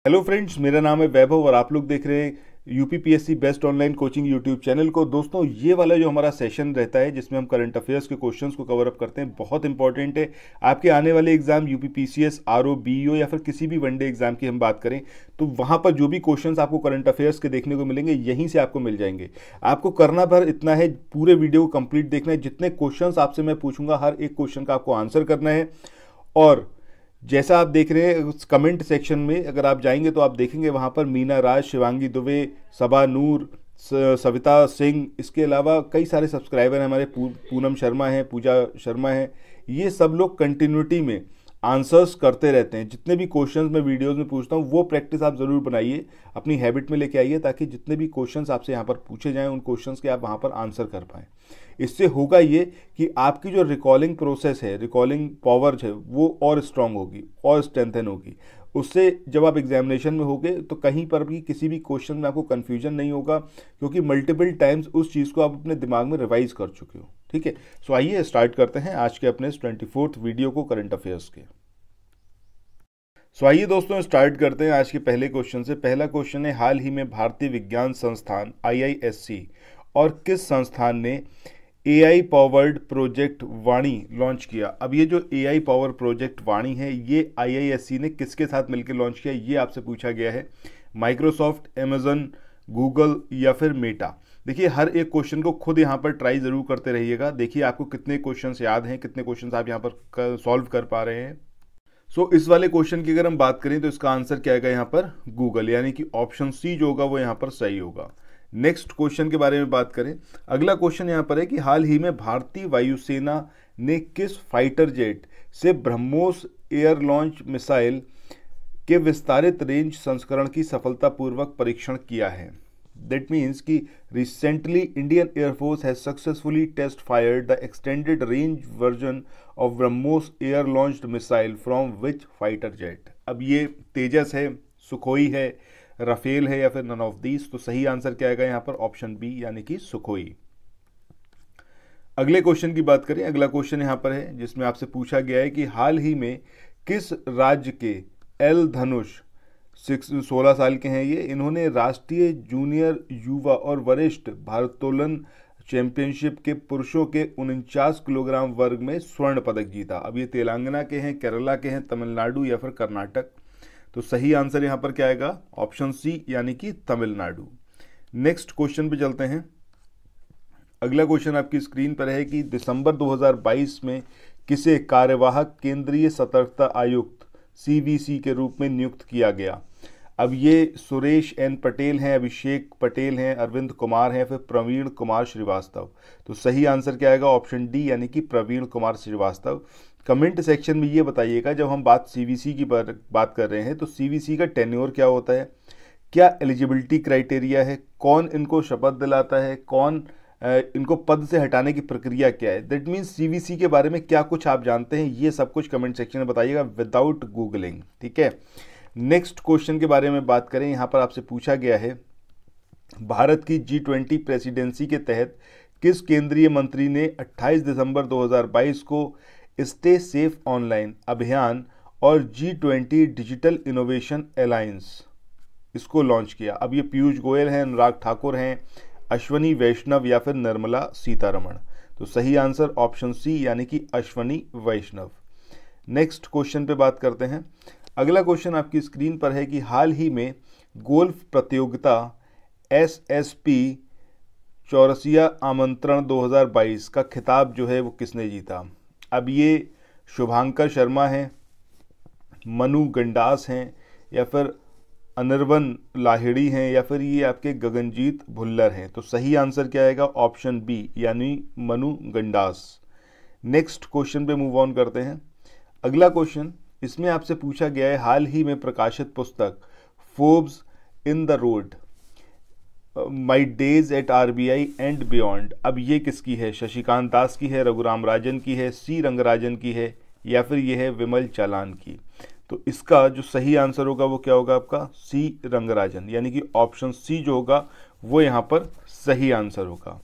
Hello friends, मेरा नाम है वैभव और आप लोग देख रहे हैं UPPSC best online coaching YouTube channel को। दोस्तों, ये वाला जो हमारा सेशन रहता है जिसमें हम करंट अफेयर्स के क्वेश्चंस को कवर अप करते हैं, बहुत इंपॉर्टेंट है। आपके आने वाले एग्जाम यूपीपीसीएस, आरओ, बीईओ या फिर किसी भी वनडे एग्जाम की हम बात करें तो वहाँ पर जो भी क्वेश्चंस आपको करंट अफेयर्स के देखने को मिलेंगे यहीं से आपको मिल जाएंगे। आपको करना भर इतना है, पूरे वीडियो को कंप्लीट देखना है। जितने क्वेश्चंस आपसे मैं पूछूंगा हर एक क्वेश्चन का आपको आंसर करना है। और जैसा आप देख रहे हैं कमेंट सेक्शन में अगर आप जाएंगे तो आप देखेंगे वहाँ पर मीना राज, शिवांगी दुबे, सबा नूर, सविता सिंह, इसके अलावा कई सारे सब्सक्राइबर हैं हमारे। पूनम शर्मा हैं, पूजा शर्मा हैं। ये सब लोग कंटिन्यूटी में आंसर्स करते रहते हैं। जितने भी क्वेश्चंस मैं वीडियोस में पूछता हूँ वो प्रैक्टिस आप ज़रूर बनाइए, अपनी हैबिट में लेके आइए, ताकि जितने भी क्वेश्चंस आपसे यहाँ पर पूछे जाएं उन क्वेश्चंस के आप वहाँ पर आंसर कर पाएँ। इससे होगा ये कि आपकी जो रिकॉलिंग प्रोसेस है, रिकॉलिंग पावर है, वो और स्ट्रांग होगी और स्ट्रेंथन होगी। उससे जब आप एग्जामिनेशन में होगे तो कहीं पर भी किसी भी क्वेश्चन में आपको कन्फ्यूजन नहीं होगा, क्योंकि मल्टीपल टाइम्स उस चीज़ को आप अपने दिमाग में रिवाइज कर चुके हो। ठीक है, सो आइए स्टार्ट करते हैं आज के अपने 24th वीडियो को करंट अफेयर्स के। सो आइए दोस्तों स्टार्ट करते हैं आज के पहले क्वेश्चन से। पहला क्वेश्चन है, हाल ही में भारतीय विज्ञान संस्थान IISc और किस संस्थान ने AI पावर्ड प्रोजेक्ट वाणी लॉन्च किया। अब ये जो AI पावर प्रोजेक्ट वाणी है ये IISc ने किसके साथ मिलकर लॉन्च किया, ये आपसे पूछा गया है। माइक्रोसॉफ्ट, अमेजन, गूगल या फिर मेटा। देखिए, हर एक क्वेश्चन को खुद यहाँ पर ट्राई ज़रूर करते रहिएगा। देखिए आपको कितने क्वेश्चंस याद हैं, कितने क्वेश्चंस आप यहाँ पर सॉल्व कर पा रहे हैं। सो इस वाले क्वेश्चन की अगर हम बात करें तो इसका आंसर क्या आएगा यहाँ पर, गूगल, यानी कि ऑप्शन सी जो होगा वो यहाँ पर सही होगा। नेक्स्ट क्वेश्चन के बारे में बात करें, अगला क्वेश्चन यहाँ पर है कि हाल ही में भारतीय वायुसेना ने किस फाइटर जेट से ब्रह्मोस एयर लॉन्च मिसाइल के विस्तारित रेंज संस्करण की सफलतापूर्वक परीक्षण किया है। दैट मीन्स कि recently Indian air force has successfully test fired the extended range version of BrahMos air launched missile from which fighter jet. अब ये तेजस है, सुखोई है, राफेल है या फिर नन ऑफ दीज। तो सही आंसर क्या आएगा यहाँ पर, ऑप्शन बी यानी कि सुखोई। अगले क्वेश्चन की बात करें, अगला क्वेश्चन यहाँ पर है जिसमें आपसे पूछा गया है कि हाल ही में किस राज्य के एल धनुष 16 साल के हैं ये, इन्होंने राष्ट्रीय जूनियर युवा और वरिष्ठ भारोत्तोलन चैंपियनशिप के पुरुषों के 49 किलोग्राम वर्ग में स्वर्ण पदक जीता। अब ये तेलंगाना के हैं, केरला के हैं, तमिलनाडु या फिर कर्नाटक। तो सही आंसर यहाँ पर क्या आएगा, ऑप्शन सी यानी कि तमिलनाडु। नेक्स्ट क्वेश्चन पे चलते हैं। अगला क्वेश्चन आपकी स्क्रीन पर है कि दिसंबर 2022 में किसे कार्यवाहक केंद्रीय सतर्कता आयुक्त CVC के रूप में नियुक्त किया गया। अब ये सुरेश N पटेल हैं, अभिषेक पटेल हैं, अरविंद कुमार हैं, फिर प्रवीण कुमार श्रीवास्तव। तो सही आंसर क्या आएगा, ऑप्शन डी यानी कि प्रवीण कुमार श्रीवास्तव। कमेंट सेक्शन में ये बताइएगा, जब हम बात CVC की बात कर रहे हैं तो CVC का टेन्योर क्या होता है, क्या एलिजिबिलिटी क्राइटेरिया है, कौन इनको शपथ दिलाता है, कौन इनको पद से हटाने की प्रक्रिया क्या है। दैट मीन्स CVC के बारे में क्या कुछ आप जानते हैं, ये सब कुछ कमेंट सेक्शन में बताइएगा विदाउट गूगलिंग। ठीक है, नेक्स्ट क्वेश्चन के बारे में बात करें, यहाँ पर आपसे पूछा गया है भारत की G20 प्रेसिडेंसी के तहत किस केंद्रीय मंत्री ने 28 दिसंबर 2022 को स्टे सेफ ऑनलाइन अभियान और G20 डिजिटल इनोवेशन अलायंस इसको लॉन्च किया। अब ये पीयूष गोयल हैं, अनुराग ठाकुर हैं, अश्वनी वैष्णव या फिर निर्मला सीतारमण। तो सही आंसर ऑप्शन सी यानी कि अश्वनी वैष्णव। नेक्स्ट क्वेश्चन पे बात करते हैं। अगला क्वेश्चन आपकी स्क्रीन पर है कि हाल ही में गोल्फ प्रतियोगिता SSP चौरसिया आमंत्रण 2022 का खिताब जो है वो किसने जीता। अब ये शुभांकर शर्मा हैं, मनु गंडास हैं या फिर अनिर्वन लाहिड़ी हैं या फिर ये आपके गगनजीत भुल्लर हैं। तो सही आंसर क्या आएगा, ऑप्शन बी यानी मनु गंडास। नेक्स्ट क्वेश्चन पे मूव ऑन करते हैं। अगला क्वेश्चन, इसमें आपसे पूछा गया है हाल ही में प्रकाशित पुस्तक Forbes in the road my days at RBI and beyond. अब ये किसकी है, शशिकांत दास की है, रघुराम राजन की है, C रंगराजन की है या फिर ये है विमल चालान की। तो इसका जो सही आंसर होगा वो क्या होगा आपका, C रंगराजन, यानी कि ऑप्शन सी जो होगा वो यहाँ पर सही आंसर होगा।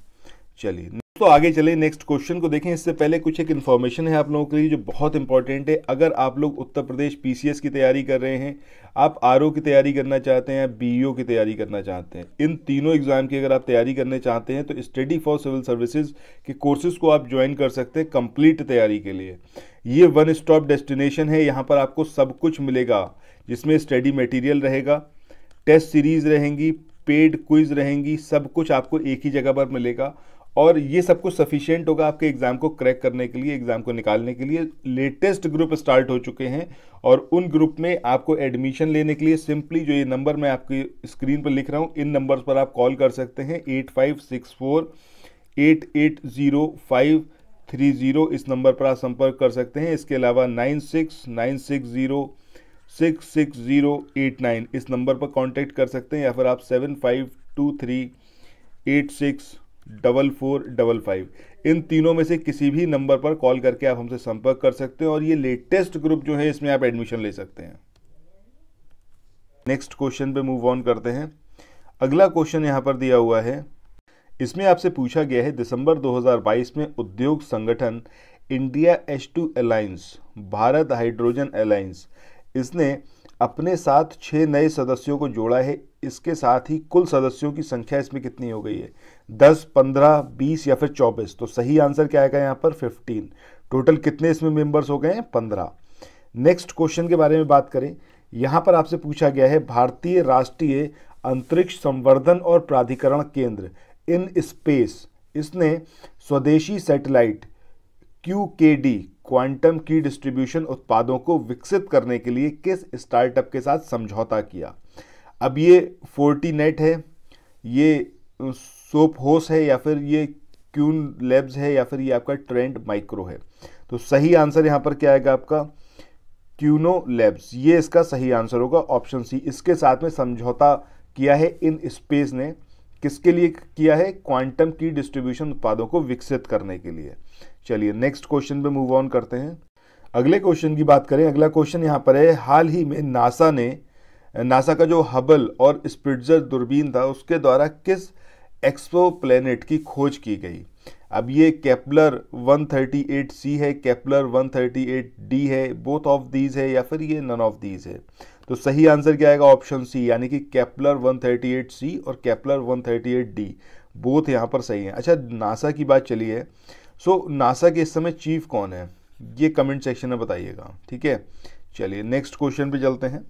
चलिए तो आगे चले नेक्स्ट क्वेश्चन को देखें। इससे पहले कुछ एक इन्फॉर्मेशन है आप लोगों के लिए जो बहुत इंपॉर्टेंट है। अगर आप लोग उत्तर प्रदेश पीसीएस की तैयारी कर रहे हैं, आप आरओ की तैयारी करना चाहते हैं, बीईओ की तैयारी करना चाहते हैं, इन तीनों एग्जाम की अगर आप तैयारी करने चाहते हैं तो स्टडी फॉर सिविल सर्विसेज के कोर्सेज को आप ज्वाइन कर सकते हैं कंप्लीट तैयारी के लिए। ये वन स्टॉप डेस्टिनेशन है, यहाँ पर आपको सब कुछ मिलेगा जिसमें स्टडी मटेरियल रहेगा, टेस्ट सीरीज रहेंगी, पेड क्विज रहेंगी, सब कुछ आपको एक ही जगह पर मिलेगा और ये सब कुछ सफिशिएंट होगा आपके एग्जाम को क्रैक करने के लिए, एग्जाम को निकालने के लिए। लेटेस्ट ग्रुप स्टार्ट हो चुके हैं और उन ग्रुप में आपको एडमिशन लेने के लिए सिंपली जो ये नंबर मैं आपकी स्क्रीन पर लिख रहा हूँ, इन नंबर्स पर आप कॉल कर सकते हैं 8564880530, इस नंबर पर आप संपर्क कर सकते हैं। इसके अलावा 9696066089 इस नंबर पर कांटेक्ट कर सकते हैं, या फिर आप 7523864455 इन तीनों में से किसी भी नंबर पर कॉल करके आप हमसे संपर्क कर सकते हैं और ये लेटेस्ट ग्रुप जो है इसमें आप एडमिशन ले सकते हैं। नेक्स्ट क्वेश्चन पे मूव ऑन करते हैं। अगला क्वेश्चन यहाँ पर दिया हुआ है, इसमें आपसे पूछा गया है दिसंबर 2022 में उद्योग संगठन India H2 alliance, Bharat hydrogen alliance, इसने अपने साथ 6 नए सदस्यों को जोड़ा है। इसके साथ ही कुल सदस्यों की संख्या इसमें कितनी हो गई है? 10, 15, 20 या फिर 24? तो सही आंसर क्या आएगा यहाँ पर? 15। टोटल कितने इसमें मेंबर्स हो गए हैं? 15। नेक्स्ट क्वेश्चन के बारे में बात करें, यहाँ पर आपसे पूछा गया है भारतीय राष्ट्रीय अंतरिक्ष संवर्धन और प्राधिकरण केंद्र इन स्पेस, इसने स्वदेशी सैटेलाइट QKD क्वांटम की डिस्ट्रीब्यूशन उत्पादों को विकसित करने के लिए किस स्टार्टअप के साथ समझौता किया? अब ये फोर्टीनेट है, ये सोपहोस है, या फिर ये क्यून लैब्स है, या फिर ये आपका ट्रेंड माइक्रो है? तो सही आंसर यहाँ पर क्या आएगा आपका? क्यूनो लैब्स, ये इसका सही आंसर होगा, ऑप्शन सी। इसके साथ में समझौता किया है इन स्पेस ने, किसके लिए किया है? क्वांटम की डिस्ट्रीब्यूशन उत्पादों को विकसित करने के लिए। चलिए नेक्स्ट क्वेश्चन पे मूव ऑन करते हैं। अगले क्वेश्चन की बात करें, अगला क्वेश्चन यहाँ पर है, हाल ही में नासा का जो हबल और स्पिट्जर दूरबीन था उसके द्वारा किस एक्सोप्लैनेट की खोज की गई? अब ये केपलर 138c है, केपलर 138d है, बोथ ऑफ दीज है, या फिर ये नन ऑफ दीज है? तो सही आंसर क्या आएगा? ऑप्शन सी, यानी कि केपलर 138c और केपलर 138d बोथ यहाँ पर सही है। अच्छा, नासा की बात चली है, सो नासा के इस समय चीफ कौन है? ये कमेंट सेक्शन में बताइएगा, ठीक है। चलिए नेक्स्ट क्वेश्चन पे चलते हैं।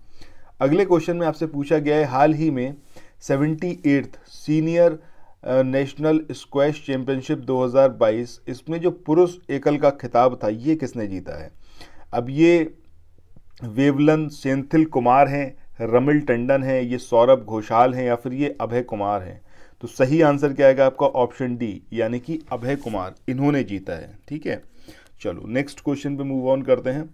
अगले क्वेश्चन में आपसे पूछा गया है, हाल ही में 78th senior national squash championship 2022, इसमें जो पुरुष एकल का खिताब था ये किसने जीता है? अब ये वेवलन सेंथिल कुमार हैं, रमिल टंडन है, ये सौरभ घोषाल हैं, या फिर ये अभय कुमार हैं? तो सही आंसर क्या आएगा आपका? ऑप्शन डी, यानी कि अभय कुमार, इन्होंने जीता है, ठीक है। चलो नेक्स्ट क्वेश्चन पे मूव ऑन करते हैं।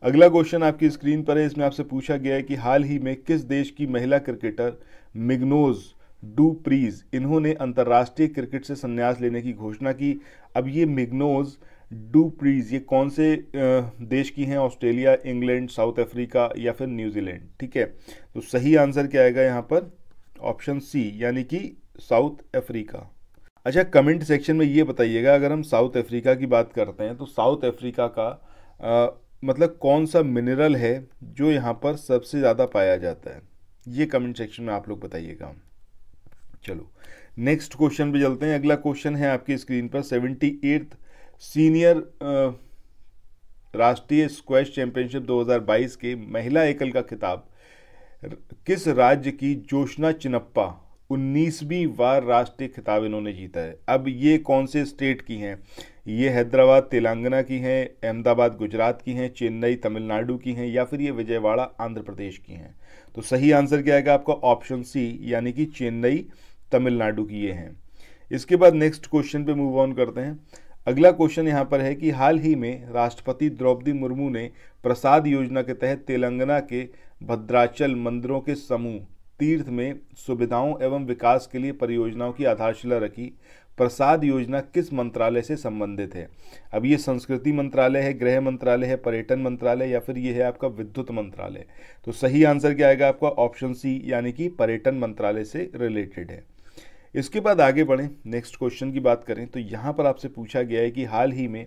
अगला क्वेश्चन आपकी स्क्रीन पर है, इसमें आपसे पूछा गया है कि हाल ही में किस देश की महिला क्रिकेटर मिग्नोज डू प्रीज, इन्होंने अंतर्राष्ट्रीय क्रिकेट से संन्यास लेने की घोषणा की? अब ये मिग्नोज डू प्रीज ये कौन से देश की हैं? ऑस्ट्रेलिया, इंग्लैंड, साउथ अफ्रीका, या फिर न्यूजीलैंड? ठीक है, तो सही आंसर क्या आएगा यहाँ पर? ऑप्शन सी, यानी कि साउथ अफ्रीका। अच्छा, कमेंट सेक्शन में ये बताइएगा, अगर हम साउथ अफ्रीका की बात करते हैं तो साउथ अफ्रीका का मतलब कौन सा मिनरल है जो यहाँ पर सबसे ज़्यादा पाया जाता है? ये कमेंट सेक्शन में आप लोग बताइएगा। चलो नेक्स्ट क्वेश्चन पे चलते हैं। अगला क्वेश्चन है आपकी स्क्रीन पर, 78th सीनियर राष्ट्रीय स्क्वैश चैंपियनशिप 2022 के महिला एकल का खिताब किस राज्य की जोशना चिनप्पा 19वीं बार राष्ट्रीय खिताब इन्होंने जीता है? अब ये कौन से स्टेट की हैं? ये हैदराबाद तेलंगाना की हैं, अहमदाबाद गुजरात की हैं, चेन्नई तमिलनाडु की हैं, या फिर ये विजयवाड़ा आंध्र प्रदेश की हैं? तो सही आंसर क्या आएगा आपका? ऑप्शन सी, यानी कि चेन्नई तमिलनाडु की ये हैं। इसके बाद नेक्स्ट क्वेश्चन पे मूव ऑन करते हैं। अगला क्वेश्चन यहाँ पर है कि हाल ही में राष्ट्रपति द्रौपदी मुर्मू ने प्रसाद योजना के तहत तेलंगाना के भद्राचल मंदिरों के समूह तीर्थ में सुविधाओं एवं विकास के लिए परियोजनाओं की आधारशिला रखी। प्रसाद योजना किस मंत्रालय से संबंधित है? अब ये संस्कृति मंत्रालय है, गृह मंत्रालय है, पर्यटन मंत्रालय, या फिर ये है आपका विद्युत मंत्रालय? तो सही आंसर क्या आएगा आपका? ऑप्शन सी, यानी कि पर्यटन मंत्रालय से रिलेटेड है। इसके बाद आगे बढ़ें, नेक्स्ट क्वेश्चन की बात करें तो यहाँ पर आपसे पूछा गया है कि हाल ही में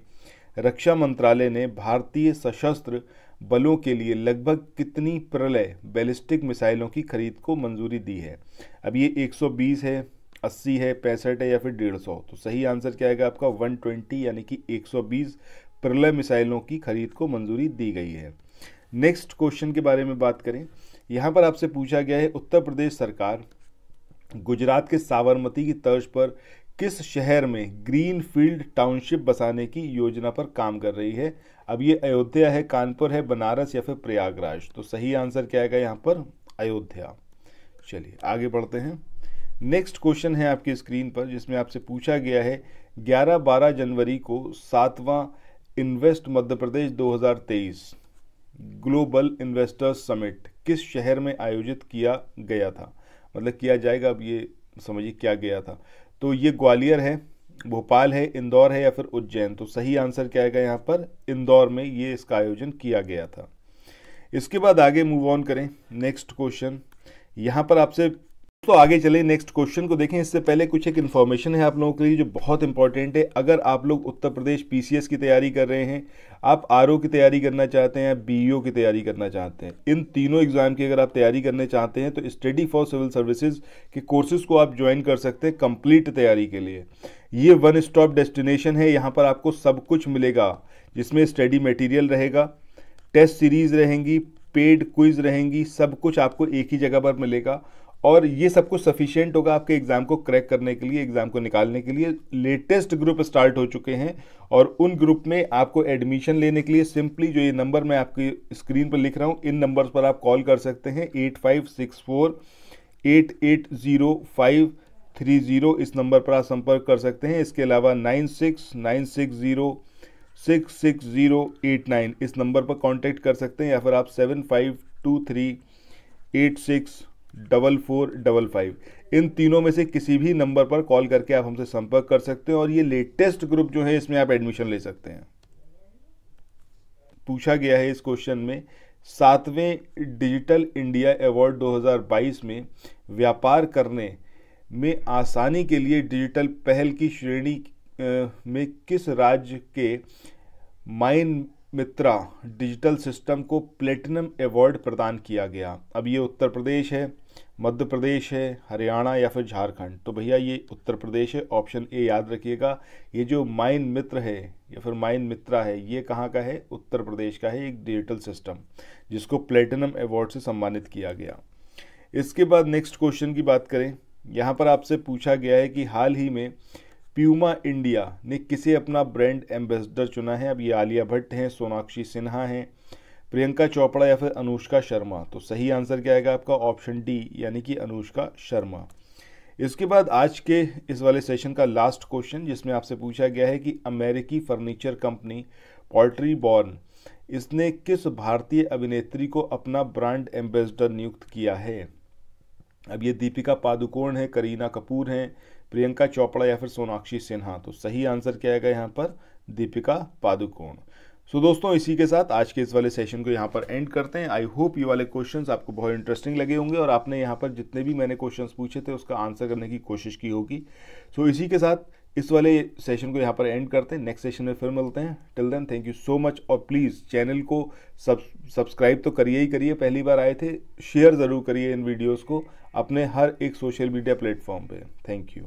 रक्षा मंत्रालय ने भारतीय सशस्त्र बलों के लिए लगभग कितनी प्रलय बैलिस्टिक मिसाइलों की खरीद को मंजूरी दी है। अब ये 120 है, 80 है, 65 है या फिर 150। तो सही आंसर क्या आएगा आपका 120 यानी कि 120 प्रलय मिसाइलों की खरीद को मंजूरी दी गई है। नेक्स्ट क्वेश्चन के बारे में बात करें, यहाँ पर आपसे पूछा गया है उत्तर प्रदेश सरकार गुजरात के साबरमती की तर्ज पर किस शहर में ग्रीन फील्ड टाउनशिप बसाने की योजना पर काम कर रही है। अब ये अयोध्या है, कानपुर है, बनारस या फिर प्रयागराज। तो सही आंसर क्या आएगा यहाँ पर अयोध्या। चलिए आगे बढ़ते हैं। नेक्स्ट क्वेश्चन है आपकी स्क्रीन पर जिसमें आपसे पूछा गया है 11-12 जनवरी को 7वां invest Madhya Pradesh 2023 global investors summit किस शहर में आयोजित किया गया था, मतलब किया जाएगा। अब ये समझिए क्या गया था, तो ये ग्वालियर है, भोपाल है, इंदौर है या फिर उज्जैन। तो सही आंसर क्या आएगा यहाँ पर इंदौर में ये इसका आयोजन किया गया था। इसके बाद आगे मूव ऑन करें, नेक्स्ट क्वेश्चन यहाँ पर आपसे तो आगे चले नेक्स्ट क्वेश्चन को देखें। इससे पहले कुछ एक इन्फॉर्मेशन है आप लोगों के लिए जो बहुत इंपॉर्टेंट है। अगर आप लोग उत्तर प्रदेश पीसीएस की तैयारी कर रहे हैं, आप आरओ की तैयारी करना चाहते हैं, बीईओ की तैयारी करना चाहते हैं, इन तीनों एग्जाम की अगर आप तैयारी करने चाहते हैं तो स्टडी फॉर सिविल सर्विसेज के कोर्सेज को आप ज्वाइन कर सकते हैं कंप्लीट तैयारी के लिए। ये वन स्टॉप डेस्टिनेशन है, यहाँ पर आपको सब कुछ मिलेगा जिसमें स्टडी मटेरियल रहेगा, टेस्ट सीरीज रहेंगी, पेड क्विज रहेंगी, सब कुछ आपको एक ही जगह पर मिलेगा और ये सब कुछ सफिशिएंट होगा आपके एग्जाम को क्रैक करने के लिए, एग्जाम को निकालने के लिए। लेटेस्ट ग्रुप स्टार्ट हो चुके हैं और उन ग्रुप में आपको एडमिशन लेने के लिए सिंपली जो ये नंबर मैं आपकी स्क्रीन पर लिख रहा हूँ इन नंबर्स पर आप कॉल कर सकते हैं 8564880530 इस नंबर पर आप संपर्क कर सकते हैं। इसके अलावा 9696066089 इस नंबर पर कांटेक्ट कर सकते हैं या फिर आप 7523864455 इन तीनों में से किसी भी नंबर पर कॉल करके आप हमसे संपर्क कर सकते हैं और ये लेटेस्ट ग्रुप जो है इसमें आप एडमिशन ले सकते हैं। पूछा गया है इस क्वेश्चन में 7वें डिजिटल इंडिया अवार्ड 2022 में व्यापार करने में आसानी के लिए डिजिटल पहल की श्रेणी में किस राज्य के माइन मित्रा डिजिटल सिस्टम को प्लेटिनम अवार्ड प्रदान किया गया। अब ये उत्तर प्रदेश है, मध्य प्रदेश है, हरियाणा या फिर झारखंड। तो भैया ये उत्तर प्रदेश है, ऑप्शन ए याद रखिएगा। ये जो माइन मित्र है या फिर माइन मित्रा है ये कहाँ का है, उत्तर प्रदेश का है, एक डिजिटल सिस्टम जिसको प्लेटिनम अवार्ड से सम्मानित किया गया। इसके बाद नेक्स्ट क्वेश्चन की बात करें, यहाँ पर आपसे पूछा गया है कि हाल ही में प्यूमा इंडिया ने किसे अपना ब्रांड एम्बेसडर चुना है। अब ये आलिया भट्ट हैं, सोनाक्षी सिन्हा हैं, प्रियंका चोपड़ा या फिर अनुष्का शर्मा। तो सही आंसर क्या आएगा आपका ऑप्शन डी यानी कि अनुष्का शर्मा। इसके बाद आज के इस वाले सेशन का लास्ट क्वेश्चन जिसमें आपसे पूछा गया है कि अमेरिकी फर्नीचर कंपनी पोल्ट्री बॉर्न इसने किस भारतीय अभिनेत्री को अपना ब्रांड एम्बेसडर नियुक्त किया है। अब ये दीपिका पादुकोण है, करीना कपूर हैं, प्रियंका चोपड़ा या फिर सोनाक्षी सिन्हा। तो सही आंसर क्या आएगा यहाँ पर दीपिका पादुकोण। सो दोस्तों इसी के साथ आज के इस वाले सेशन को यहाँ पर एंड करते हैं। आई होप ये वाले क्वेश्चंस आपको बहुत इंटरेस्टिंग लगे होंगे और आपने यहाँ पर जितने भी मैंने क्वेश्चंस पूछे थे उसका आंसर करने की कोशिश की होगी। सो इसी के साथ इस वाले सेशन को यहाँ पर एंड करते हैं, नेक्स्ट सेशन में फिर मिलते हैं। Till then thank you so much और प्लीज़ चैनल को सब्सक्राइब तो करिए ही करिए, पहली बार आए थे, शेयर ज़रूर करिए इन वीडियोज़ को अपने हर एक सोशल मीडिया प्लेटफॉर्म पर। Thank you.